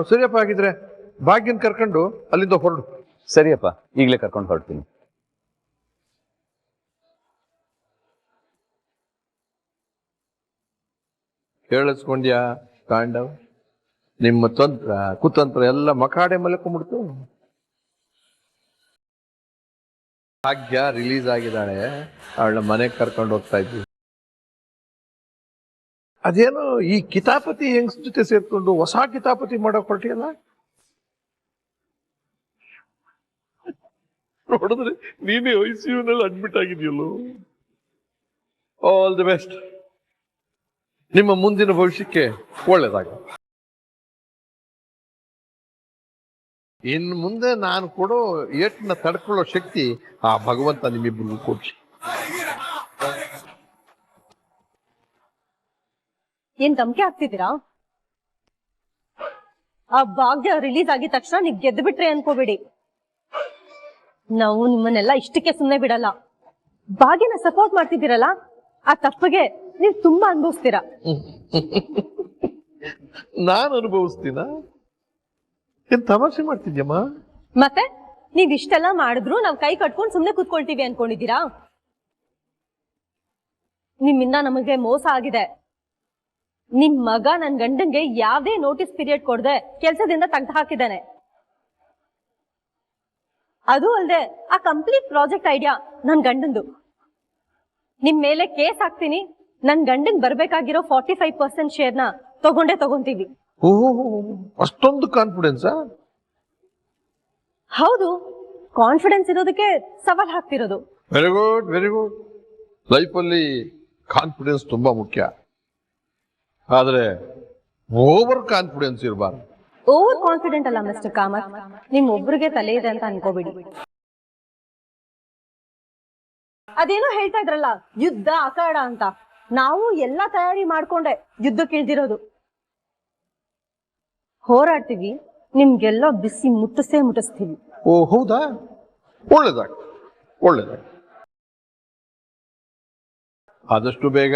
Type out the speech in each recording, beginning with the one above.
ಸರಿಯಪ್ಪ, ಆಗಿದ್ರೆ ಭಾಗ್ಯನ್ ಕರ್ಕೊಂಡು ಅಲ್ಲಿಂದ ಹೊರಡು. ಸರಿಯಪ್ಪ, ಈಗಲೇ ಕರ್ಕೊಂಡು ಹೊರಡ್ತೀನಿ. ಕೇಳಿಸ್ಕೊಂಡ್ಯಾ ತಾಂಡವ್? ನಿಮ್ಮ ತಂತ್ರ ಕುತಂತ್ರ ಎಲ್ಲ ಮಕಾಡೆ ಮಲ್ಕೊಂಡ್ಬಿಡ್ತು. ಭಾಗ್ಯ ರಿಲೀಸ್ ಆಗಿದ್ದಾಳೆ, ಅವಳ ಮನೆಗೆ ಕರ್ಕೊಂಡು ಹೋಗ್ತಾ ಇದ್ವಿ. ಅದೇನೋ ಈ ಕಿತಾಪತಿ ಹೆಂಗ್ಸ್ ಜೊತೆ ಸೇರ್ಕೊಂಡು ಹೊಸ ಕಿತಾಪತಿ ಮಾಡಕ್ ಹೊರಟಿಯಲ್ಲ. ನೋಡಿದ್ರೆ ನೀನೇ ಐಸಿಯುನಲ್ಲಿ ಅಡ್ಮಿಟ್ ಆಗಿದೆಯಲ್ಲೋ. All the best. ನಿಮ್ಮ ಮುಂದಿನ ಭವಿಷ್ಯಕ್ಕೆ ಒಳ್ಳೇದಾಗ. ಇನ್ನು ಮುಂದೆ ನಾನು ಕೊಡೋ ಏಟ್ನ ತಡ್ಕೊಳ್ಳೋ ಶಕ್ತಿ ಆ ಭಗವಂತ ನಿಮ್ಮಿಬ್ಬರಿಗೂ ಕೊಡ್ಲಿ. ಏನ್ ಧಮ್ಕಿ ಆಗ್ತಿದ್ದೀರಾ? ಆ ಭಾಗ್ಯ ರಿಲೀಸ್ ಆಗಿದ ತಕ್ಷಣ ನೀವ್ ಗೆದ್ದು ಬಿಟ್ರೆ ಅನ್ಕೋಬೇಡಿ. ನಾವು ನಿಮ್ಮನ್ನೆಲ್ಲ ಇಷ್ಟಕ್ಕೆ ಸುಮ್ಮನೆ ಬಿಡಲ್ಲ. ಭಾಗ್ಯನ ಸಪೋರ್ಟ್ ಮಾಡ್ತಿದ್ದೀರಲ್ಲ, ಆ ತಪ್ಪಿಗೆ ನೀವ್ ತುಂಬಾ ಅನುಭವಿಸ್ತೀರಾ. ನಾನು ಅನುಭವಿಸ್ತೀನ? ಏನ್ ತಮಾಷೆ ಮಾಡ್ತಿದ್ಯಮ್ಮ? ಮತ್ತೆ ನೀವ್ ಇಷ್ಟೆಲ್ಲ ಮಾಡಿದ್ರು ನಾವ್ ಕೈ ಕಟ್ಕೊಂಡು ಸುಮ್ನೆ ಕೂತ್ಕೊಳ್ತೀವಿ ಅನ್ಕೊಂಡಿದ್ದೀರಾ? ನಿಮ್ಮಿಂದ ನಮಗೆ ಮೋಸ ಆಗಿದೆ. ನಿಮ್ ಮಗ ನನ್ ಗಂಡನ್ಗೆ ಯಾವ್ದೇ ನೋಟಿಸ್ ಪೀರಿಯಡ್ ಕೊಡದೆ ಕೆಲ್ಸದಿಂದ ತೆಗ್ದು ಹಾಕಿದ್ದಾನೆ. ಅದು ಅಲ್ಲದೆ ಆ ಕಂಪ್ಲೀಟ್ ಪ್ರಾಜೆಕ್ಟ್ ಐಡಿಯಾ ನನ್ ಗಂಡಂದು. ನಿಮ್ ಮೇಲೆ ಕೇಸ್ ಹಾಕ್ತೀನಿ. ನನ್ ಗಂಡನ್ ಬರ್ಬೇಕಾಗಿರೋ 45% ಶೇರ್ನ ತಗೊಂತೀವಿ. ಅಷ್ಟೊಂದು ಕಾನ್ಫಿಡೆನ್ಸ್? ಹೌದು, ಕಾನ್ಫಿಡೆನ್ಸ್ ಇರೋದಕ್ಕೆ ಸವಾಲ್ ಹಾಕ್ತಿರೋದು. Very good, very good. ಲೈಫಲ್ಲಿ ಕಾನ್ಫಿಡೆನ್ಸ್ ತುಂಬಾ ಮುಖ್ಯ, ಆದ್ರೆ ಓವರ್ ಕಾನ್ಫಿಡೆನ್ಸ್ ಇರಬಾರ್ದು. ಓವರ್ ಕಾನ್ಫಿಡೆಂಟ್ ಅಲ್ಲ ಮಿಸ್ಟರ್ ಕಾಮತ್, ನಿಮ್ ಒಬ್ರಿಗೆ ತಲೆ ಇದೆ ಅಂತ ಅನ್ಕೋಬೇಡಿ. ಅದೇನೋ ಹೇಳ್ತಾ ಇದ್ರಲ್ಲ, ಯುದ್ಧ ಅಖಾಡ ಅಂತ. ನಾವು ಎಲ್ಲಾ ತಯಾರಿ ಮಾಡ್ಕೊಂಡೆ ಯುದ್ಧಕ್ಕೆ ಇಳ್ದಿರೋದು. ಹೋರಾಡ್ತೀವಿ, ನಿಮ್ಗೆಲ್ಲ ಬಿಸಿ ಮುಟ್ಟಿಸ್ತೀವಿ. ಓ ಹೌದಾ? ಒಳ್ಳೇದಾಗ. ಆದಷ್ಟು ಬೇಗ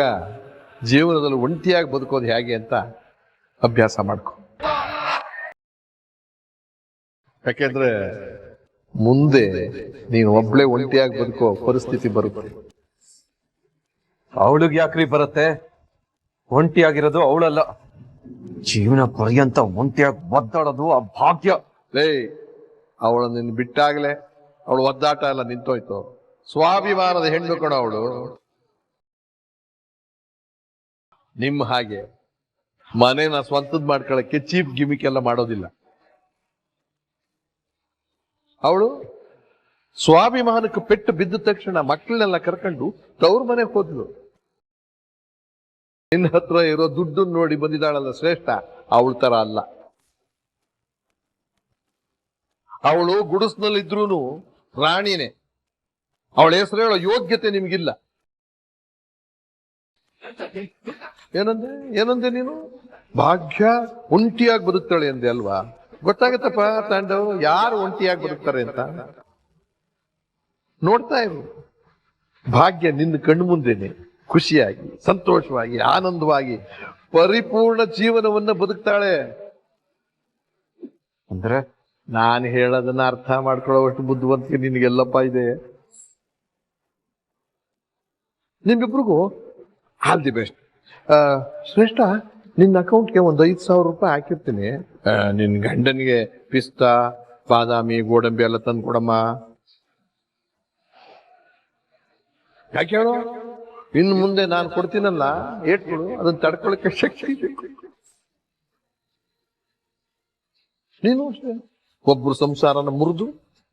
ಜೀವನದಲ್ಲಿ ಒಂಟಿಯಾಗಿ ಬದುಕೋದು ಹೇಗೆ ಅಂತ ಅಭ್ಯಾಸ ಮಾಡ್ಕೊ. ಯಾಕೆಂದ್ರೆ ಮುಂದೆ ನೀನು ಒಬ್ಳೆ ಒಂಟಿಯಾಗಿ ಬದುಕೋ ಪರಿಸ್ಥಿತಿ ಬರುತ್ತೆ. ಅವಳಿಗೆ ಯಾಕ್ರಿ ಬರುತ್ತೆ? ಒಂಟಿಯಾಗಿರೋದು ಅವಳಲ್ಲ, ಜೀವನ ಪರ್ಯಂತ ಒಂಟಿಯಾಗಿ ಒದ್ದಾಡೋದು ಆ ಭಾಗ್ಯ. ಅವಳು ನಿನ್ನ ಬಿಟ್ಟಾಗ್ಲೆ ಅವಳು ಒದ್ದಾಟ ಎಲ್ಲ ನಿಂತೋಯ್ತು. ಸ್ವಾಭಿಮಾನದ ಹೆಣ್ಣು ಕಣ ಅವಳು. ನಿಮ್ಮ ಹಾಗೆ ಮನೇನ ಸ್ವಂತದ್ ಮಾಡ್ಕೊಳಕ್ಕೆ ಚೀಪ್ ಗಿಮಿಕ್ ಎಲ್ಲ ಮಾಡೋದಿಲ್ಲ. ಅವಳು ಸ್ವಾಭಿಮಾನಕ್ಕೆ ಪೆಟ್ಟು ಬಿದ್ದ ತಕ್ಷಣ ಮಕ್ಕಳನ್ನೆಲ್ಲ ಕರ್ಕೊಂಡು ತವ್ರ ಮನೆಗೆ ಹೋದ್ಲು. ನಿನ್ನ ಹತ್ರ ಇರೋ ದುಡ್ಡು ನೋಡಿ ಬಂದಿದ್ದಾಳಲ್ಲ ಶ್ರೇಷ್ಠ, ಅವಳ ತರ ಅಲ್ಲ. ಅವಳು ಗುಡಿಸ್ನಲ್ಲಿದ್ರೂ ರಾಣಿನೇ. ಅವಳ ಹೆಸರು ಹೇಳೋ ಯೋಗ್ಯತೆ ನಿಮ್ಗಿಲ್ಲ. ಏನಂದೆ ನೀನು? ಭಾಗ್ಯ ಒಂಟಿಯಾಗಿ ಬದುಕ್ತಾಳೆ ಅಂದೆ ಅಲ್ವಾ? ಗೊತ್ತಾಗತ್ತಪ್ಪ ತಾಂಡವ್, ಯಾರು ಒಂಟಿಯಾಗಿ ಬದುಕ್ತಾರೆ ಅಂತ. ನೋಡ್ತಾ ಇರು, ಭಾಗ್ಯ ನಿನ್ನ ಕಣ್ಣು ಮುಂದೆನೆ ಖುಷಿಯಾಗಿ, ಸಂತೋಷವಾಗಿ, ಆನಂದವಾಗಿ ಪರಿಪೂರ್ಣ ಜೀವನವನ್ನ ಬದುಕ್ತಾಳೆ. ಅಂದ್ರೆ ನಾನು ಹೇಳೋದನ್ನ ಅರ್ಥ ಮಾಡ್ಕೊಳ್ಳೋವಷ್ಟು ಬುದ್ಧಿವಂತಿಕೆ ನಿನ್ಗೆಲ್ಲಪ್ಪ ಇದೆ. ನಿಮ್ಮಿಬ್ರಿಗೂ ಆಲ್ ದಿ ಬೆಸ್ಟ್. ಶ್ರೇಷ್ಠ, ನಿನ್ನ ಅಕೌಂಟ್ಗೆ ಒಂದು 5,000 ರೂಪಾಯಿ ಹಾಕಿರ್ತೀನಿ. ನಿನ್ನ ಗಂಡನಿಗೆ ಪಿಸ್ತಾ, ಬಾದಾಮಿ, ಗೋಡಂಬಿ ಎಲ್ಲ ತಂದು ಕೊಡಮ್ಮ. ಯಾಕೆ ಹೇಳು? ಇನ್ನು ಮುಂದೆ ನಾನು ಕೊಡ್ತೀನಲ್ಲ ಏಟ್ಗಳು, ಅದನ್ನ ತಡ್ಕೊಳಕ್ಕೆ ಶಕ್ತಿ ಬೇಕು. ನೀನು ಒಬ್ರು ಸಂಸಾರನ ಮುರಿದು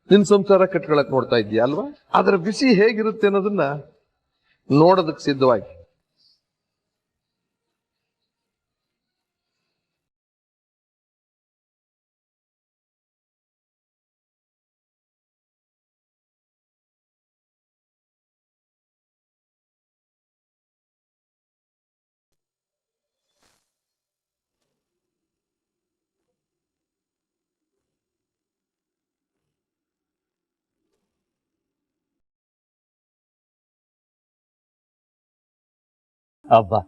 ನಿನ್ ಸಂಸಾರ ಕಟ್ಕೊಳಕ್ ನೋಡ್ತಾ ಇದ್ದೀಯ ಅಲ್ವಾ? ಅದರ ಬಿಸಿ ಹೇಗಿರುತ್ತೆ ಅನ್ನೋದನ್ನ ನೋಡೋದಕ್ಕೆ ಸಿದ್ಧವಾಗಿ. ಅಬ್ಬಾ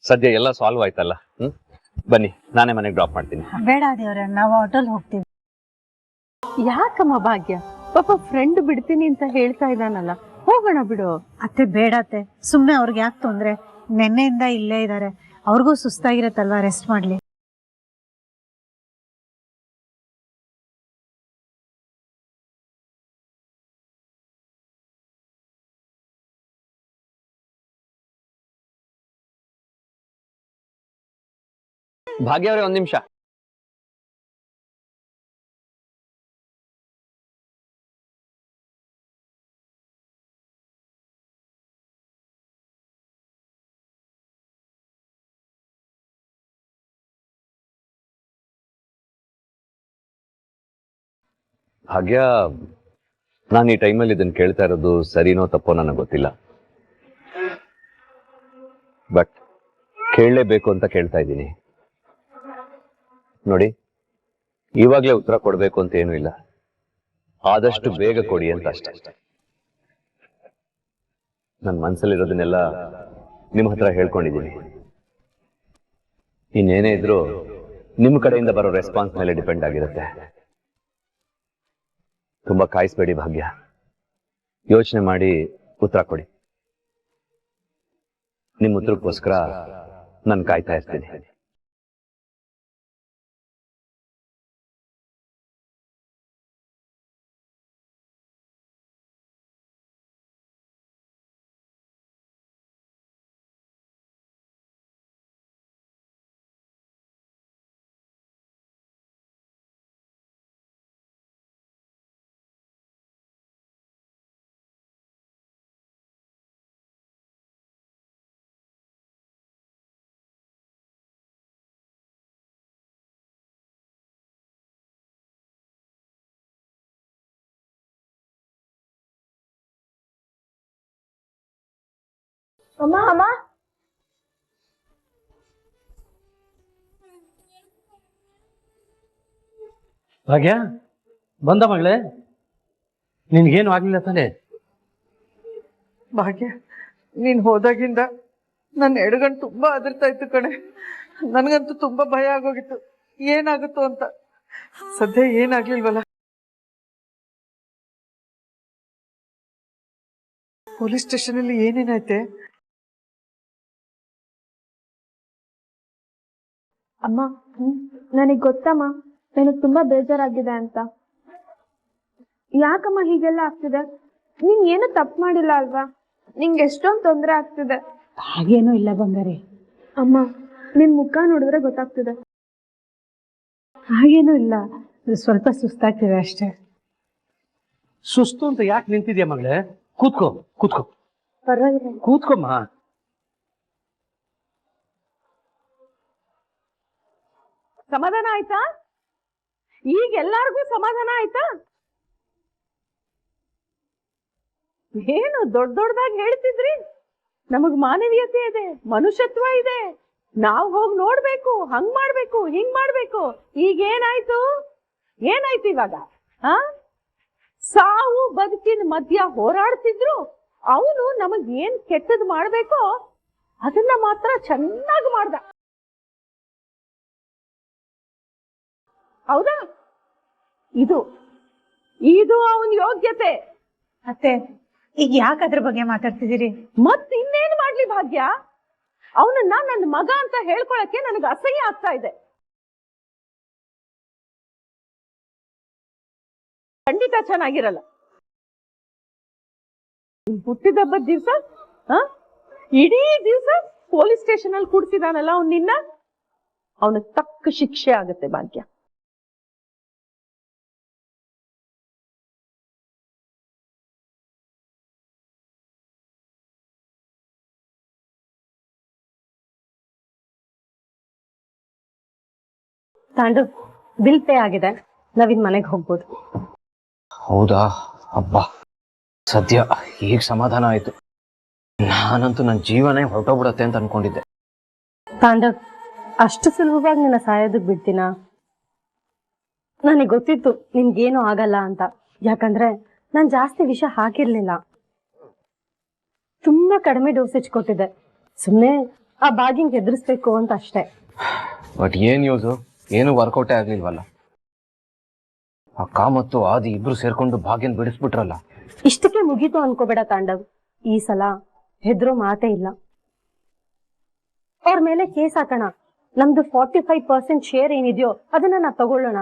ಸದ್ಯ ಎಲ್ಲ ಸಾಲ್ವ್ ಆಯ್ತಲ್ಲ. ಬನ್ನಿ, ನಾನೇ ಮನೆಗೆ ಡ್ರಾಪ್ ಮಾಡ್ತೀನಿ. ಬೇಡ ದೇವ್ರೆ, ನಾವು ಆಟೋಲ್ ಹೋಗ್ತೀವಿ. ಯಾಕಮ್ಮ ಭಾಗ್ಯ, ಪಾಪ ಫ್ರೆಂಡ್ ಬಿಡ್ತೀನಿ ಅಂತ ಹೇಳ್ತಾ ಇದ್ದಾನಲ್ಲ, ಹೋಗೋಣ ಬಿಡು. ಅತ್ತೆ ಬೇಡ ಅತ್ತೆ, ಸುಮ್ನೆ ಅವ್ರಿಗೆ ಯಾಕೆ ತೊಂದ್ರೆ? ನೆನ್ನೆಯಿಂದ ಇಲ್ಲೇ ಇದ್ದಾರೆ, ಅವ್ರಿಗೂ ಸುಸ್ತಾಗಿರತ್ತಲ್ವಾ, ರೆಸ್ಟ್ ಮಾಡ್ಲಿ. ಭಾಗ್ಯ ಅವರೇ, ಒಂದ್ ನಿಮಿಷ. ಭಾಗ್ಯ, ನಾನು ಈ ಟೈಮಲ್ಲಿ ಇದನ್ನ ಕೇಳ್ತಾ ಇರೋದು ಸರಿನೋ ತಪ್ಪೋ ನನಗೆ ಗೊತ್ತಿಲ್ಲ, ಬಟ್ ಕೇಳಲೇಬೇಕು ಅಂತ ಕೇಳ್ತಾ ಇದ್ದೀನಿ. ನೋಡಿ, ಇವಾಗ್ಲೇ ಉತ್ತರ ಕೊಡ್ಬೇಕು ಅಂತ ಏನೂ ಇಲ್ಲ, ಆದಷ್ಟು ಬೇಗ ಕೊಡಿ ಅಂತ ಅಷ್ಟೇ. ನನ್ನ ಮನಸ್ಸಲ್ಲಿರೋದನ್ನೆಲ್ಲ ನಿಮ್ಮ ಹತ್ರ ಹೇಳ್ಕೊಂಡಿದ್ದೀನಿ. ಇನ್ನೇನೇ ಇದ್ರೂ ನಿಮ್ಮ ಕಡೆಯಿಂದ ಬರೋ ರೆಸ್ಪಾನ್ಸ್ ಮೇಲೆ ಡಿಪೆಂಡ್ ಆಗಿರುತ್ತೆ. ತುಂಬಾ ಕಾಯಿಸ್ಬೇಡಿ ಭಾಗ್ಯ, ಯೋಚನೆ ಮಾಡಿ ಉತ್ತರ ಕೊಡಿ. ನಿಮ್ಮ ಉತ್ತರಕ್ಕೋಸ್ಕರ ನಾನು ಕಾಯ್ತಾ ಇರ್ತೀನಿ. ಅಮ್ಮ ಅಮ್ಮ, ಭಾಗ್ಯ ಬಂದ ಮಗಳೇ, ನಿನ್ಗೇನು ಆಗ್ಲಿಲ್ಲ ತಾನೆ? ಭಾಗ್ಯ, ನೀನ್ ಹೋದಾಗಿಂದ ನನ್ನ ಎಡಗಣ್ ತುಂಬಾ ಅದರ್ತಾ ಇತ್ತು ಕಣೆ. ನನ್ಗಂತೂ ತುಂಬಾ ಭಯ ಆಗೋಗಿತ್ತು, ಏನಾಗುತ್ತೋ ಅಂತ. ಸದ್ಯ ಏನಾಗ್ಲಿಲ್ವಲ್ಲ? ಪೊಲೀಸ್ ಸ್ಟೇಷನ್ ಅಲ್ಲಿ ಏನೇನೈತೆ? ಅಮ್ಮ, ನನಗ್ ಗೊತ್ತಮ್ಮ, ನನಗ್ ತುಂಬಾ ಬೇಜಾರಾಗಿದೆ ಅಂತ. ಯಾಕಮ್ಮ ಹೀಗೆಲ್ಲ ಆಗ್ತಿದೆ? ನೀನ್ ಏನು ತಪ್ಪು ಮಾಡಿಲ್ಲ ಅಲ್ವಾ? ನಿಂಗೆ ಎಷ್ಟೊಂದು ತೊಂದರೆ ಆಗ್ತಿದೆ. ಹಾಗೇನೂ ಇಲ್ಲ ಬಂಗಾರಿ. ಅಮ್ಮ, ನಿನ್ ಮುಖ ನೋಡಿದ್ರೆ ಗೊತ್ತಾಗ್ತಿದೆ. ಹಾಗೇನೂ ಇಲ್ಲ, ಸ್ವಲ್ಪ ಸುಸ್ತಾಗ್ತಿದೆ ಅಷ್ಟೇ. ಸುಸ್ತು ಅಂತ ಯಾಕೆ ನಿಂತಿದ್ಯಾ ಮಗಳೇ? ಕೂತ್ಕೋ ಕೂತ್ಕೋ ಪರವಾಗಿಲ್ಲ. ಕೂತ್ಕೊಮ್ಮ. ಸಮಾಧಾನ ಆಯ್ತಾ? ಈಗ ಎಲ್ಲಾರ್ಗೂ ಸಮಾಧಾನ ಆಯ್ತಾ? ಏನು ದೊಡ್ಡ ದೊಡ್ಡದಾಗಿ ಹೇಳ್ತಿದ್ರಿ? ನಮಗ್ ಮಾನವೀಯತೆ ಇದೆ, ಮನುಷ್ಯತ್ವ ಇದೆ, ನಾವ್ ಹೋಗಿ ನೋಡ್ಬೇಕು, ಹಂಗ್ ಮಾಡ್ಬೇಕು, ಹಿಂಗ್ ಮಾಡ್ಬೇಕು. ಈಗ ಏನಾಯ್ತು? ಏನಾಯ್ತು ಇವಾಗ? ಸಾವು ಬದುಕಿನ ಮಧ್ಯ ಹೋರಾಡ್ತಿದ್ರು ಅವನು ನಮಗ್ ಏನ್ ಕೆಟ್ಟದ್ ಮಾಡ್ಬೇಕೋ ಅದನ್ನ ಮಾತ್ರ ಚೆನ್ನಾಗಿ ಮಾಡ್ದ. ಹೌದಾ? ಇದು ಇದು ಅವನ ಯೋಗ್ಯತೆ. ಅತ್ತೆ, ಈಗ ಯಾಕೆ ಅದ್ರ ಬಗ್ಗೆ ಮಾತಾಡ್ತಿದ್ದೀರಿ? ಮತ್ ಇನ್ನೇನ್ ಮಾಡ್ಲಿ ಭಾಗ್ಯ? ಅವನನ್ನ ನನ್ನ ಮಗ ಅಂತ ಹೇಳ್ಕೊಳಕ್ಕೆ ನನಗೆ ಅಸಹ್ಯ ಆಗ್ತಾ ಇದೆ. ಖಂಡಿತ ಚೆನ್ನಾಗಿರಲ್ಲ. ಹುಟ್ಟಿದಬ್ಬದ ದಿವ್ಸ ಇಡೀ ದಿವ್ಸ ಪೊಲೀಸ್ ಸ್ಟೇಷನ್ ಅಲ್ಲಿ ಕೂಡ್ಸಿದಾನಲ್ಲ ಅವ್ನ್ ನಿನ್ನ, ಅವನಿಗೆ ತಕ್ಕ ಶಿಕ್ಷೆ ಆಗತ್ತೆ ಭಾಗ್ಯ. ತಾಂಡು ಬಿಲ್ ಪೇ ಆಗಿದೆ, ನಾವಿನ್ ಮನೆಗೆ ಹೋಗ್ಬೋದು. ಹೌದಾ? ಅಬ್ಬಾ, ಸದ್ಯ ಈಗ ಸಮಾಧಾನ ಆಯ್ತು. ನಾನಂತೂ ನನ್ನ ಜೀವನೇ ಹೊರಟೋಗ್ಬಿಡತ್ತೆ ಅಂತ ಅನ್ಕೊಂಡಿದ್ದೆ. ತಾಂಡವ್, ಅಷ್ಟು ಸುಲಭವಾಗಿ ನಿನ್ನ ಸಾಯೋದಕ್ ಬಿಡ್ತೀನ? ನನಗೆ ಗೊತ್ತಿತ್ತು ನಿನ್ಗೇನು ಆಗಲ್ಲ ಅಂತ, ಯಾಕಂದ್ರೆ ನಾನ್ ಜಾಸ್ತಿ ವಿಷ ಹಾಕಿರ್ಲಿಲ್ಲ, ತುಂಬಾ ಕಡಿಮೆ ಡೋಸೇಜ್ ಕೊಟ್ಟಿದ್ದೆ. ಸುಮ್ನೆ ಆ ಭಾಗ್ಯಂಗ್ ಹೆದರ್ಸ್ಬೇಕು ಅಂತ ಅಷ್ಟೇ. ಬಟ್ ಏನ್ ಯೂಸು, ಏನು ವರ್ಕೌಟೇ ಆಗ್ಲಿಲ್ವಲ್ಲ. ಅಕ್ಕ ಮತ್ತು ಆದಿ ಇಬ್ರು ಸೇರ್ಕೊಂಡು ಭಾಗ್ಯನ್ ಬಿಡಿಸ್ಬಿಟ್ರಲ್ಲ. ಇಷ್ಟಕ್ಕೆ ಮುಗೀತು ಅನ್ಕೋಬೇಡ ತಾಂಡವ್. ಈ ಸಲ ಹೆದ್ರೋ ಮಾತೇ ಇಲ್ಲ. ಅವ್ರ ಮೇಲೆ ಕೇಸ್ ಹಾಕೋಣ. ನಮ್ದು 45% ಶೇರ್ ಏನಿದೆಯೋ ಅದನ್ನ ನಾವ್ ತಗೊಳ್ಳೋಣ.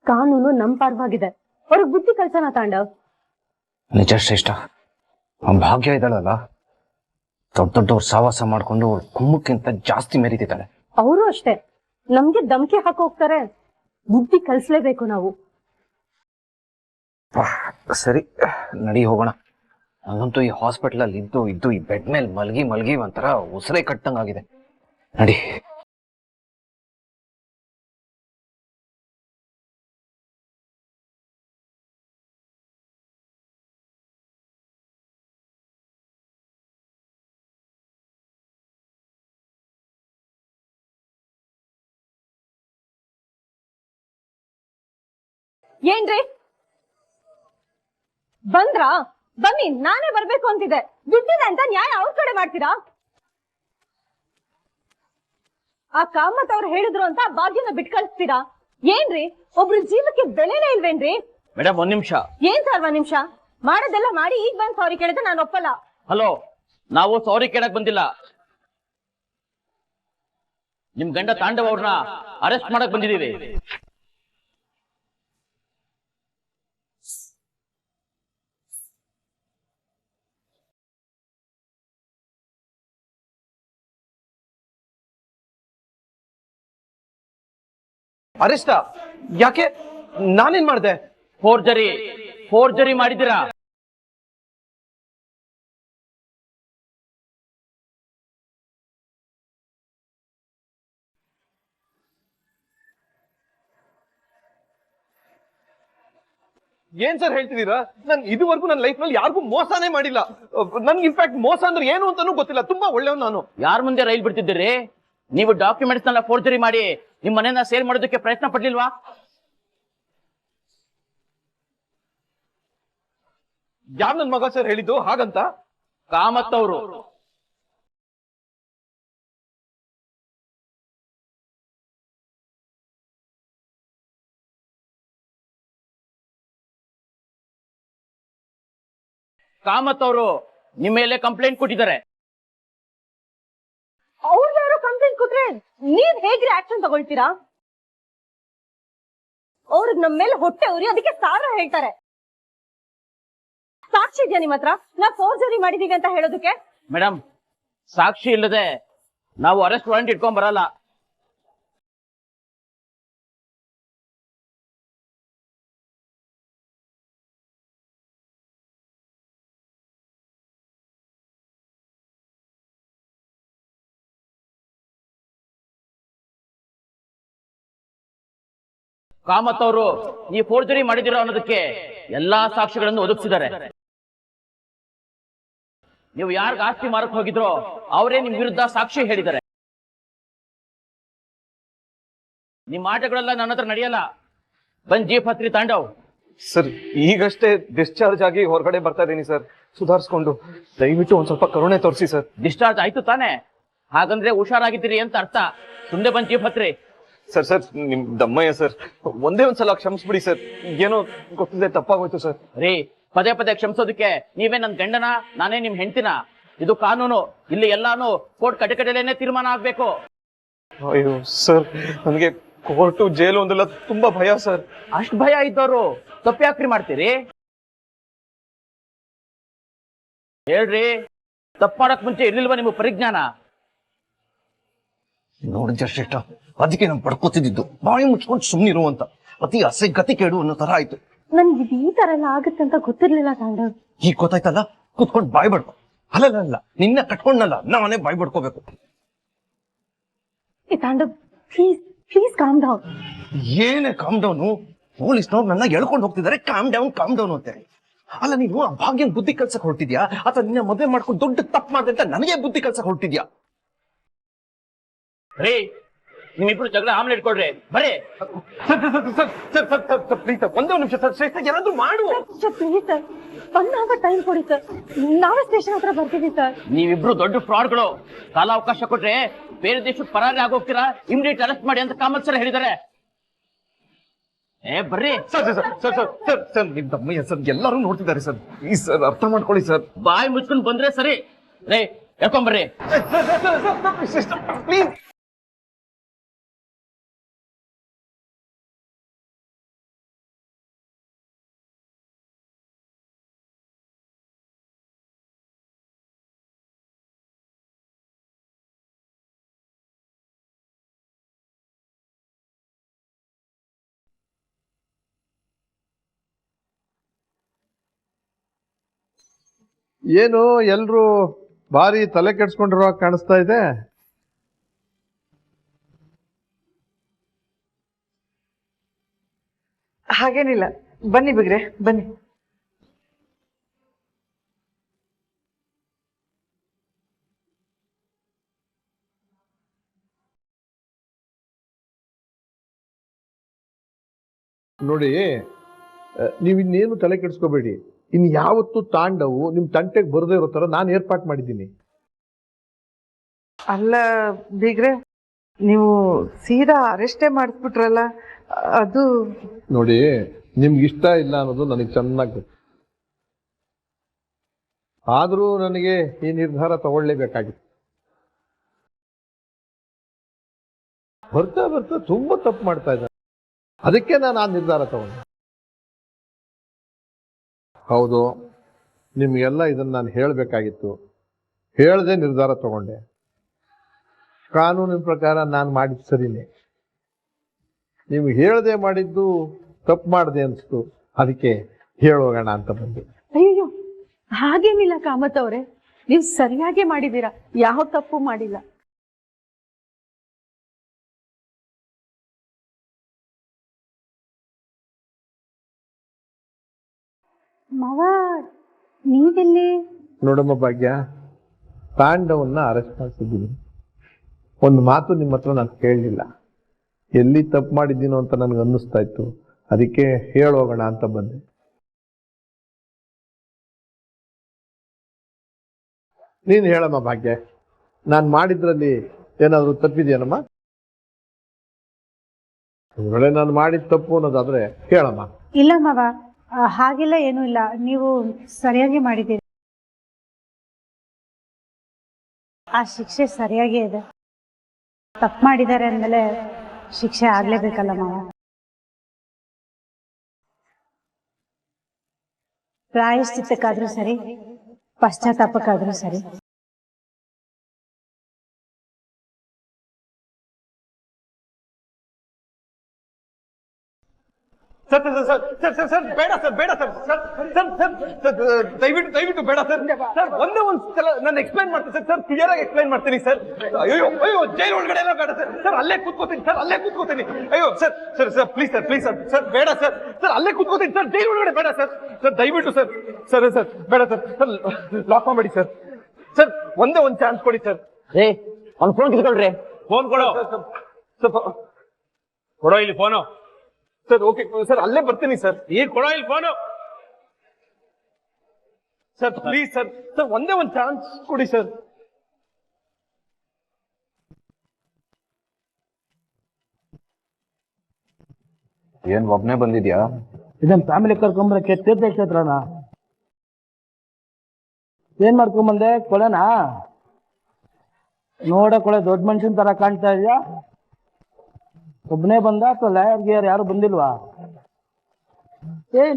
ಕಾನೂನು ನಮ್ ಪರವಾಗಿದೆ. ಅವ್ರಿಗೆ ಬುದ್ಧಿ ಕಲ್ಸೋಣ ತಾಂಡವ್. ನಿಜ ಶ್ರೇಷ್ಠ, ಭಾಗ್ಯ ಇದ್ದಾಳಲ್ಲ, ದೊಡ್ಡ ದೊಡ್ಡವ್ರು ಸಾವಾಸ ಮಾಡ್ಕೊಂಡು ಅವ್ರ ಕುಮ್ಮಕ್ಕಿಂತ ಜಾಸ್ತಿ ಮೆರೀತಿದ್ದಾಳೆ. ಅವರು ಅಷ್ಟೇ ನಮ್ಗೆ ಧಮ್ಕಿ ಹಾಕಿ ಹೋಗ್ತಾರೆ. ಬುದ್ಧಿ ಕಲ್ಸ್ಲೇಬೇಕು ನಾವು. ಸರಿ ನಡಿ ಹೋಗೋಣ. ನಂಗಂತೂ ಈ ಹಾಸ್ಪಿಟಲ್ ಅಲ್ಲಿ ಇದ್ದು ಈ ಬೆಡ್ ಮೇಲೆ ಮಲ್ಗಿ ಒಂಥರ ಉಸಿರೇ ಕಟ್ಟಂಗಾಗಿದೆ. ನಡಿ. ಏನ್ರಿ ಬಂದ್ರಾ? ಬನ್ನಿ, ನಾನೇ ಬರ್ಬೇಕು ಅಂತಿದೆ. ದುಡ್ಡಿದೆ ಅಂತ ನ್ಯಾಯ ಅವ್ರ ಕಡೆ ಮಾಡ್ತೀರಾ? ಆ ಕಾಮತ್ ಅವ್ರು ಹೇಳಿದ್ರು ಅಂತ ಭಾಗ್ಯನ ಬಿಟ್ ಕಳಿಸ್ತೀರಾ? ಏನ್ರಿ ಒಬ್ರು ಜೀವಕ್ಕೆ ಬೆಲೆನೇ ಇಲ್ವೇನ್ರಿ? ಮೇಡಮ್ ಒಂದ್ ನಿಮಿಷ. ಏನ್ ಸರ್ ಒಂದ್ ನಿಮಿಷ? ಮಾಡೋದೆಲ್ಲ ಮಾಡಿ ಈಗ ಬಂದ್ ಸಾರಿ ಕೇಳಿದ್ರೆ ನಾನು ಒಪ್ಪಲ್ಲ. ಹಲೋ, ನಾವು ಸಾರಿ ಕೇಳಕ್ ಬಂದಿಲ್ಲ. ನಿಮ್ ಗಂಡ ತಾಂಡವ್ ಅವ್ರನ್ನ ಅರೆಸ್ಟ್ ಮಾಡಕ್ ಬಂದಿದೀವಿ. ಅರೆಸ್ಟ? ಯಾಕೆ? ನಾನೇನ್ ಮಾಡ್ದೆ? ಫೋರ್ಜರಿ ಮಾಡಿದ್ದೀರಾ? ಏನ್ ಸರ್ ಹೇಳ್ತಿದ್ದೀರಾ? ನಾನು ಇದುವರೆಗೂ ನನ್ನ ಲೈಫ್ ನಲ್ಲಿ ಯಾರಿಗೂ ಮೋಸನೇ ಮಾಡಿಲ್ಲ. ನನ್ಗೆ ಇನ್ಫ್ಯಾಕ್ಟ್ ಮೋಸ ಅಂದ್ರೆ ಏನು ಅಂತಾನೂ ಗೊತ್ತಿಲ್ಲ. ತುಂಬಾ ಒಳ್ಳೆಯವ್ ನಾನು. ಯಾರ ಮುಂದೆ ರೈಲ್ ಬಿಡ್ತಿದ್ದೀರಿ? ನೀವು ಡಾಕ್ಯುಮೆಂಟ್ಸ್ ನೆಲ್ಲ ಫೋರ್ಜರಿ ಮಾಡಿ ನಿಮ್ ಮನೆಯನ್ನ ಸೇಲ್ ಮಾಡೋದಕ್ಕೆ ಪ್ರಯತ್ನ ಪಡ್ಲಿಲ್ವಾ? ಯಾರ್ ನನ್ ಮಗ ಸರ್ ಹೇಳಿದ್ದು ಹಾಗಂತ? ಕಾಮತ್ ಅವರು. ಕಾಮತ್ ಅವರು ನಿಮ್ಮ ಮೇಲೆ ಕಂಪ್ಲೇಂಟ್ ಕೊಟ್ಟಿದ್ದಾರೆ. ಅವ್ರವ್ರು ಕಂಪ್ಲೇಂಟ್ ಕೊಟ್ರೆ ನೀವ್ ಹೇಗ್ರಿ ಆಕ್ಷನ್ ತಗೊಳ್ತೀರಾ? ಅವ್ರಿಗೆ ನಮ್ಮ ಮೇಲೆ ಹೊಟ್ಟೆ ಉರಿ, ಅದಕ್ಕೆ ಸಾವಿರ ಹೇಳ್ತಾರೆ. ಸಾಕ್ಷಿ ಇದೆಯಾ ನಿಮ್ ಹತ್ರ ನಾವು ಫೋರ್ಜರಿ ಮಾಡಿದೀವಿ ಅಂತ ಹೇಳೋದಕ್ಕೆ? ಮೇಡಮ್, ಸಾಕ್ಷಿ ಇಲ್ಲದೆ ನಾವು ಅರೆಸ್ಟ್ ವಾರೆಂಟ್ ಇಟ್ಕೊಂಡ್ ಬರಲ್ಲ. ಕಾಮತ್ ಅವರು ಈ ಫೋರ್ಜರಿ ಮಾಡಿದಿರೋ ಅನ್ನೋದಕ್ಕೆ ಎಲ್ಲಾ ಸಾಕ್ಷಿಗಳನ್ನು ಒದಗಿಸಿದ್ದಾರೆ. ನೀವು ಯಾರಿಗ ಆಸ್ತಿ ಮಾರಕ್ ಹೋಗಿದ್ರೋ ಅವರೇ ನಿಮ್ ವಿರುದ್ಧ ಸಾಕ್ಷಿ ಹೇಳಿದ್ದಾರೆ. ನಿಮ್ ಆಟಗಳೆಲ್ಲ ನನ್ನ ಹತ್ರ ನಡೆಯಲ್ಲ. ಬಂದ್ ಜೀಪ್ ಹತ್ರಿ ತಾಂಡವ್. ಸರ್, ಈಗಷ್ಟೇ ಡಿಸ್ಚಾರ್ಜ್ ಆಗಿ ಹೊರಗಡೆ ಬರ್ತಾ ಇದೀನಿ ಸರ್, ಸುಧಾರಿಸ್ಕೊಂಡು. ದಯವಿಟ್ಟು ಒಂದ್ ಸ್ವಲ್ಪ ಕರುಣೆ ತೋರಿಸಿ ಸರ್. ಡಿಸ್ಚಾರ್ಜ್ ಆಯ್ತು ತಾನೆ? ಹಾಗಂದ್ರೆ ಹುಷಾರಾಗಿದ್ದೀರಿ ಅಂತ ಅರ್ಥ. ಸುಮ್ನೆ ಬಂದ್ ಜೀಪ್ ಹತ್ರಿ. ಸರ್ ನಿಮ್ ದಮ್ಮಯ್ಯ ಸರ್, ಒಂದೇ ಒಂದ್ಸಲ ಕ್ಷಮಿಸ್ಬಿಡಿ ಸರ್. ಏನೋ ಗೊತ್ತಿದೆ, ತಪ್ಪಾಗೋಯ್ತು ಸರ್. ರೀ, ಪದೇ ಪದೇ ಕ್ಷಮಿಸೋದಕ್ಕೆ ನೀವೇ ನನ್ ಗಂಡನ, ನಾನೇ ನಿಮ್ ಹೆಂಡ್ತಿನ? ಇದು ಕಾನೂನು. ಇಲ್ಲಿ ಎಲ್ಲಾನು ಕೋರ್ಟ್ ಕಟಕಟಲೇನೆ ತೀರ್ಮಾನ ಆಗ್ಬೇಕು. ಅಯ್ಯೋ ಸರ್, ನನಗೆ ಕೋರ್ಟು ಜೈಲು ಒಂದೆಲ್ಲ ತುಂಬಾ ಭಯ ಸರ್. ಅಷ್ಟ್ ಭಯ ಇದ್ದವರು ತಪ್ಪ್ಯಾಕ್ರಿ ಮಾಡ್ತೀರಿ? ಹೇಳ್ರಿ, ತಪ್ಪು ಮಾಡಕ್ ಮುಂಚೆ ಇರ್ಲಿಲ್ವಾ ನಿಮ್ಗೆ ಪರಿಜ್ಞಾನ? ನೋಡಿದ್ಯ ಶ್ರೇಷ್ಠ, ಅದಕ್ಕೆ ನಾನು ಪಡ್ಕೋತಿದ್ದು ಬಾಯಿ ಮುಚ್ಕೊಂಡು ಸುಮ್ಮನಿರು ಅಂತ. ಅತಿ ಅಸೆ ಗತಿ ಕೇಳು ಅನ್ನೋ ತರ ಆಯ್ತು. ನನ್ಗೆ ಈ ತರ ಎಲ್ಲ ಆಗುತ್ತೆ ಅಂತ ಗೊತ್ತಿರ್ಲಿಲ್ಲ ತಾಂಡವ್. ಈಗ ಗೊತ್ತಾಯ್ತಲ್ಲ, ಕುತ್ಕೊಂಡು ಬಾಯ್ ಬಡ್ಕೊ. ಅಲ್ಲ, ನಿನ್ನ ಕಟ್ಕೊಂಡಲ್ಲ, ನಾನೇ ಬಾಯ್ ಬಡ್ಕೋಬೇಕು. Tandav, please calm down. ಏನೇ ಕಾಮ್ ಡೌನು? ಪೊಲೀಸ್ನವ್ರು ನನ್ನ ಎಳ್ಕೊಂಡು ಹೋಗ್ತಿದ್ದಾರೆ ಕಾಮ್ ಡೌನ್ ಅಂತೆ. ಅಲ್ಲ, ನೀನು ಆ ಭಾಗ್ಯನ್ ಬುದ್ಧಿ ಕಲ್ಸಕ್ ಹೊರಟಿದ್ಯಾ ಅಥವಾ ನಿನ್ನ ಮದುವೆ ಮಾಡ್ಕೊಂಡು ದೊಡ್ಡ ತಪ್ಪು ಮಾಡಿದೆ ಅಂತ ನನಗೆ ಬುದ್ಧಿ ಕಲ್ಸಕ್ ಹೊರಟಿದ್ಯಾ? ರೀ, ನಿಮ್ಮಿಬ್ರು ಜಗಳ ಆಮೇಲೆ ಇಟ್ಕೊಳ್ರಿ ಬರ್ರಿ. ಒಂದೇ ನಿಮಿಷ ಸರ್, ಶ್ರೇಷ್ಠ ಏನಾದ್ರು ಮಾಡು. ಪ್ಲೀಸ್ ಸರ್, 1 hour ಟೈಮ್ ಕೊಡಿ ಸರ್, ನಾವೇ ಸ್ಟೇಷನ್ ಹತ್ರ ಬರ್ತೀವಿ ಸರ್. ನೀವಿಬ್ರು ದೊಡ್ಡ ಫ್ರಾಡ್ಗಳು. ಕಾಲಾವಕಾಶ ಕೊಟ್ರೆ ಬೇರೆ ದೇಶಕ್ಕೆ ಪರಾರಿ ಆಗೋಗ್ತೀರಾ. ಇಮಿಡಿಯೇಟ್ ಅರೆಸ್ಟ್ ಮಾಡಿ ಅಂತ ಕಾಮತ್ ಸರ್ ಹೇಳಿದ್ದಾರೆ. ಬರ್ರಿ. ಸರ್ ನಿಮ್ ತಮ್ಮಯ್ಯ ಸರ್, ಎಲ್ಲರೂ ನೋಡ್ತಿದ್ದಾರೆ ಸರ್. ಈ ಸರ್ ಅರ್ಥ ಮಾಡ್ಕೊಳ್ಳಿ ಸರ್. ಬಾಯಿ ಮುಚ್ಕೊಂಡು ಬಂದ್ರೆ ಸರಿ. ರೇ ಹೇಳ್ಕೊಂಬರ್ರಿ. ಪ್ಲೀಸ್. ಏನು ಎಲ್ರು ಭಾರಿ ತಲೆ ಕೆಡ್ಸ್ಕೊಂಡಿರೋ ಕಾಣಿಸ್ತಾ ಇದೆ. ಹಾಗೇನಿಲ್ಲ, ಬನ್ನಿ ಬಿಗ್ರೆ ಬನ್ನಿ. ನೋಡಿ, ನೀವು ಇನ್ನೇನು ತಲೆ ಕೆಡಿಸ್ಕೋಬೇಡಿ. ಇನ್ ಯಾವತ್ತು ತಾಂಡವು ನಿಮ್ ತಂಟೆಗೆ ಬರದೇ ಇರೋ ತರ ನಾನು ಏರ್ಪಾಟ್ ಮಾಡಿದ್ದೀನಿ. ಅಲ್ಲ ಬಿಗ್ರೆ, ನೀವು ಸೀದಾ ಅರೆಸ್ಟೇ ಮಾಡಿಸ್ಬಿಟ್ರಲ್ಲ, ಅದು ನೋಡಿ, ನಿಮ್ಗೆ ಇಷ್ಟ ಇಲ್ಲ ಅನ್ನೋದು ನನಗೆ ಚೆನ್ನಾಗಿ ಗೊತ್ತು. ಆದರೂ ನನಗೆ ಈ ನಿರ್ಧಾರ ತಗೊಳ್ಳೇಬೇಕಾಗಿತ್ತು. ಬರ್ತಾ ಬರ್ತಾ ತುಂಬಾ ತಪ್ಪು ಮಾಡ್ತಾ ಇದ್ದಾರೆ. ಅದಕ್ಕೆ ನಾನು ಆ ನಿರ್ಧಾರ ತಗೊಂಡೆ. ಹೌದು, ನಿಮಗೆಲ್ಲ ಇದನ್ನು ನಾನು ಹೇಳಬೇಕಾಗಿತ್ತು. ಹೇಳದೆ ನಿರ್ಧಾರ ತಗೊಂಡೆ. ಕಾನೂನಿನ ಪ್ರಕಾರ ನಾನು ಮಾಡಿದ್ದು ಸರಿನೇ. ನೀವು ಹೇಳದೆ ಮಾಡಿದ್ದು ತಪ್ಪು ಮಾಡಿದೆ ಅನಿಸ್ತು. ಅದಕ್ಕೆ ಹೇಳೋಗೋಣ ಅಂತ ಬಂದೆ. ಅಯ್ಯೋ, ಹಾಗೇನಿಲ್ಲ ಕಾಮತ್ ಅವರೇ, ನೀವು ಸರಿಯಾಗಿ ಮಾಡಿದ್ದೀರಾ, ಯಾವ ತಪ್ಪು ಮಾಡಿಲ್ಲ. ಮಾವ, ನೀವೆಲ್ಲಿ? ನೋಡಮ್ಮ ಭಾಗ್ಯ, ತಾಂಡವನ್ನ ಅರೆಸ್ಟ್ ಮಾಡಿಸಿದ್ದೀನಿ. ಒಂದು ಮಾತು ನಿಮ್ಮ ಹತ್ರ ನಾನು ಕೇಳಲಿಲ್ಲ. ಎಲ್ಲಿ ತಪ್ಪು ಮಾಡಿದ್ದೀನೋ ಅಂತ ನನಗೆ ಅನ್ನಿಸ್ತಾ ಇತ್ತು. ಅದಕ್ಕೆ ಹೇಳೋಗೋಣ ಅಂತ ಬಂದೆ. ನೀನು ಹೇಳಮ್ಮ ಭಾಗ್ಯ, ನಾನು ಮಾಡಿದ್ರಲ್ಲಿ ಏನಾದರೂ ತಪ್ಪಿದೆಯೇನಮ್ಮ? ಒಳ್ಳೆ ನಾನು ಮಾಡಿದ ತಪ್ಪು ಅನ್ನೋದಾದ್ರೆ ಹೇಳಮ್ಮ. ಇಲ್ಲ ಮಾವ, ಹಾಗೆಲ್ಲ ಏನೂ ಇಲ್ಲ, ನೀವು ಸರಿಯಾಗಿ ಮಾಡಿದ್ದೀರಿ. ಆ ಶಿಕ್ಷೆ ಸರಿಯಾಗೇ ಇದೆ. ತಪ್ಪು ಮಾಡಿದ್ದಾರೆ ಅಂದಮೇಲೆ ಶಿಕ್ಷೆ ಆಗ್ಲೇಬೇಕಲ್ಲ ಮಾವ. ಪ್ರಾಯಶ್ಚಿತ್ತಕ್ಕಾದ್ರೂ ಸರಿ, ಪಶ್ಚಾತ್ತಾಪಕ್ಕಾದ್ರೂ ಸರಿ. ಸರ್ ಬೇಡ ಸರ್, ಬೇಡ ಸರ್, ದಯವಿಟ್ಟು ಬೇಡ ಸರ್. ಸರ್ ಒಂದೇ ಒಂದ್ಸಲ ನಾನು ಎಕ್ಸ್ಪ್ಲೈನ್ ಮಾಡ್ತೀನಿ ಸರ್, ಕ್ಲಿಯರ್ ಆಗಿ ಎಕ್ಸ್ಪ್ಲೈನ್ ಮಾಡ್ತೀನಿ ಸರ್. ಅಯ್ಯೋ ಜೈಲ್ ಒಳಗಡೆ ಎಲ್ಲ ಬೇಡ ಸರ್. ಸರ್ ಅಲ್ಲೇ ಕೂತ್ಕೋತೀನಿ. ಅಯ್ಯೋ ಸರ್ ಪ್ಲೀಸ್ ಸರ್ ಬೇಡ ಸರ್. ಅಲ್ಲೇ ಕೂತ್ಕೋತೀನಿ ಸರ್, ಜೈಲ್ ಒಳಗಡೆ ಬೇಡ ಸರ್. ದಯವಿಟ್ಟು ಸರ್ ಬೇಡ ಸರ್. ಲಾಕ್ ಮಾಡಬೇಡಿ ಸರ್. ಒಂದೇ ಒಂದು ಚಾನ್ಸ್ ಕೊಡಿ ಸರ್. ರೇ, ಅವ್ನು ಫೋನ್ ಕಿತ್ಕೊಳ್ರಿ. ಫೋನ್ ಕೊಡೋ. ಕೊಡೋ ಇಲ್ಲಿ ಫೋನು. ಸರ್ ಓಕೆ ಸರ್, ಅಲ್ಲೇ ಬರ್ತೀನಿ ಸರ್. ಈಗ ಕೊಡೋ ಇಲ್ಲಿ ಫೋನು. ಸರ್ ಪ್ಲೀಸ್ ಸರ್, ಒಂದೇ ಒಂದು ಚಾನ್ಸ್ ಕೊಡಿ ಸರ್. ಏನ್ ಒಬ್ನೇ ಬಂದಿದ್ಯಾ? ಇದನ್ನ ಫ್ಯಾಮಿಲಿ ಕರ್ಕೊಂಬರಕ್ಕೆ ತೀರ್ಥ ಕ್ಷೇತ್ರನ ಏನ್ ಮಾಡ್ಕೊಂಬಂದೆ? ಕೊಳೆನಾ? ಕೊಳೆ ದೊಡ್ಡ ಮನುಷ್ಯನ್ ತರ ಕಾಣ್ತಾ ಇದೆಯಾ? ಒಬ್ಬನೇ ಬಂದ ಅಥವಾ ಲಾಯರ್ ಗಿಯರ್ ಯಾರು ಬಂದಿಲ್ವಾ?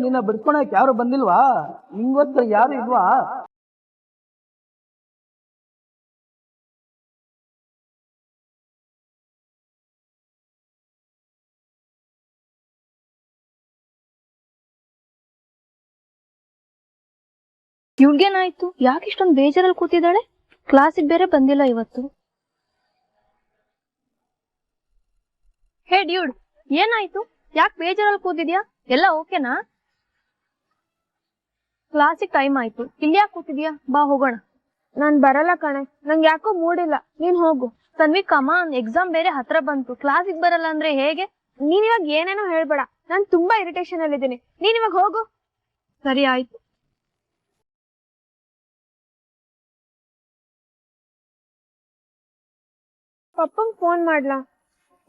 ನಿನ್ನ ಬಿಡ್ಕೊಳಕ್ ಯಾರು ಬಂದಿಲ್ವಾ? ನಿಂಗೊತ್ತ ಯಾರು ಇಲ್ವಾ? ಇವ್ಳಿಗೇನಾಯ್ತು? ಯಾಕೆ ಇಷ್ಟೊಂದು ಬೇಜಾರಲ್ಲಿ ಕೂತಿದ್ದಾಳೆ? ಕ್ಲಾಸಿಗೆ ಬೇರೆ ಬಂದಿಲ್ಲ ಇವತ್ತು. ಹೇ ಡ್ಯೂಡ್, ಏನಾಯ್ತು? ಯಾಕೆ ಬೇಜಾರಲ್ಲಿ ಕೂತಿದ್ಯಾ? ಎಲ್ಲ ಓಕೆನಾ? ಕ್ಲಾಸಿಗೆ ಟೈಮ್ ಆಯ್ತು, ಇಲ್ಲಿ ಯಾಕೆ ಕೂತಿದ್ಯಾ? ಬಾ ಹೋಗೋಣ. ನಾನ್ ಬರಲ್ಲ ಕಣೆ, ನಂಗೆ ಯಾಕೋ ಮೂಡಿಲ್ಲ, ನೀನ್ ಹೋಗು. ತನ್ವಿ ಕಮಾನ್, ಎಕ್ಸಾಮ್ ಬೇರೆ ಹತ್ರ ಬಂತು, ಕ್ಲಾಸಿಗೆ ಬರಲ್ಲ ಅಂದ್ರೆ ಹೇಗೆ? ನೀನ್ ಇವಾಗ ಏನೇನೋ ಹೇಳ್ಬೇಡ, ನಾನ್ ತುಂಬಾ ಇರಿಟೇಷನ್ ಅಲ್ಲಿ ಇದ್ದೀನಿ. ನೀನ್ ಇವಾಗ ಹೋಗು. ಸರಿ ಆಯ್ತು. ಪಪ್ಪಂಗ್ ಫೋನ್ ಮಾಡ್ಲಾ?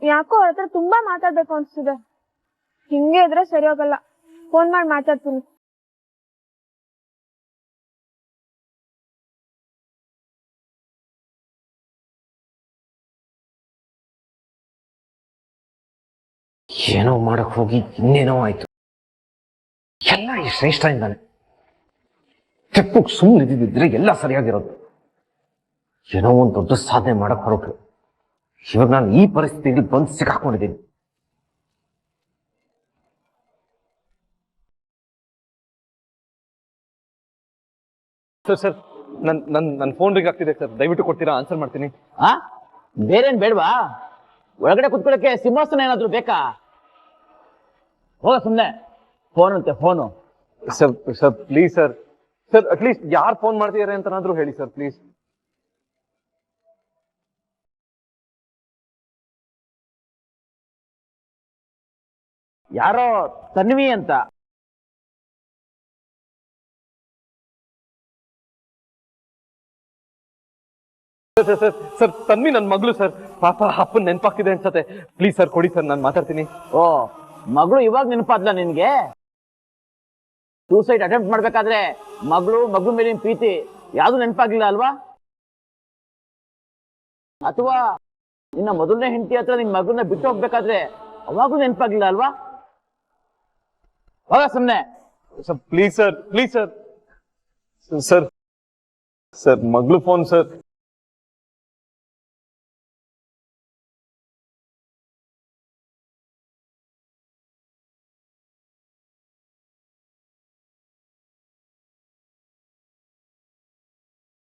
ಯಾಕೋ ಅವ್ರ ಹತ್ರ ತುಂಬಾ ಮಾತಾಡ್ಬೇಕು ಅನ್ಸ್ತಿದೆ. ಹಿಂಗೆ ಇದ್ರೆ ಸರಿ ಹೋಗಲ್ಲ. ಫೋನ್ ಮಾಡಿ ಮಾತಾಡ್ತೀನಿ. ಏನೋ ಮಾಡಕ್ ಹೋಗಿ ಇನ್ನೇನೋ ಆಯ್ತು. ಎಲ್ಲ ಈ ಶ್ರೇಷ್ಠದಿಂದಾನೆ. ತೆಪ್ಪಗ್ ಸುಮ್ಮನೆ ಇದ್ದಿದ್ರೆ ಎಲ್ಲ ಸರಿಯಾಗಿರೋದು. ಏನೋ ಒಂದು ದೊಡ್ಡ ಸಾಧನೆ ಮಾಡಕ್ ಹೊರಟು. ಇವಾಗ ನಾನು ಈ ಪರಿಸ್ಥಿತಿಗೆ ಬಂದು ಸಿಕ್ಕಾಕೊಂಡಿದ್ದೀನಿ. ಸರ್ ನನ್ನ ಫೋನ್ ರಿಂಗ್ ಆಗ್ತಿದೆ ಸರ್, ದಯವಿಟ್ಟು ಕೊಡ್ತೀರಾ? ಆನ್ಸರ್ ಮಾಡ್ತೀನಿ. ಆ ಬೇರೇನ್ ಬೇಡ್ವಾ? ಒಳಗಡೆ ಕುತ್ಕೊಳ್ಳಕ್ಕೆ ಸಿಂಹಾಸನ ಏನಾದ್ರು ಬೇಕಾ? ಹೋಗ ಸುಮ್ನೆ. ಫೋನ್ ಅಂತೆ phone. Sir please sir, at least ಯಾರು ಫೋನ್ ಮಾಡ್ತಿದ್ದಾರೆ ಅಂತನಾದ್ರೂ ಹೇಳಿ ಸರ್ ಪ್ಲೀಸ್. ಯಾರೋ ತನ್ವಿ ಅಂತ. ಸರ್ ತನ್ವಿ ನನ್ನ ಮಗಳು ಸರ್, ಪಾಪ ಅಪ್ಪನ ನೆನಪಾಗ್ತಿದೆ ಅನ್ಸತ್ತೆ. ಪ್ಲೀಸ್ ಸರ್ ಕೊಡಿ ಸರ್, ನಾನು ಮಾತಾಡ್ತೀನಿ. ಓ, ಮಗಳು ಇವಾಗ ನೆನಪಾದ್ಲ ನಿನ್ಗೆ? ಸೂಸೈಡ್ ಅಟೆಂಪ್ಟ್ ಮಾಡ್ಬೇಕಾದ್ರೆ ಮಗಳು ಮೇಲಿನ ಪ್ರೀತಿ ಯಾವ್ದು ನೆನಪಾಗ್ಲಿಲ್ಲ ಅಲ್ವಾ? ಅಥವಾ ನಿನ್ನ ಮೊದಲನೇ ಹೆಂಡತಿ ಹತ್ರ ನಿನ್ ಮಗನ್ನ ಬಿಟ್ಟು ಹೋಗ್ಬೇಕಾದ್ರೆ ಅವಾಗೂ ನೆನಪಾಗ್ಲಿಲ್ಲ ಅಲ್ವಾ? ಹೋಗ ಸುಮ್ನೆ. Sir please sir, please sir. Sir ಮಗಳು ಫೋನ್ ಸರ್.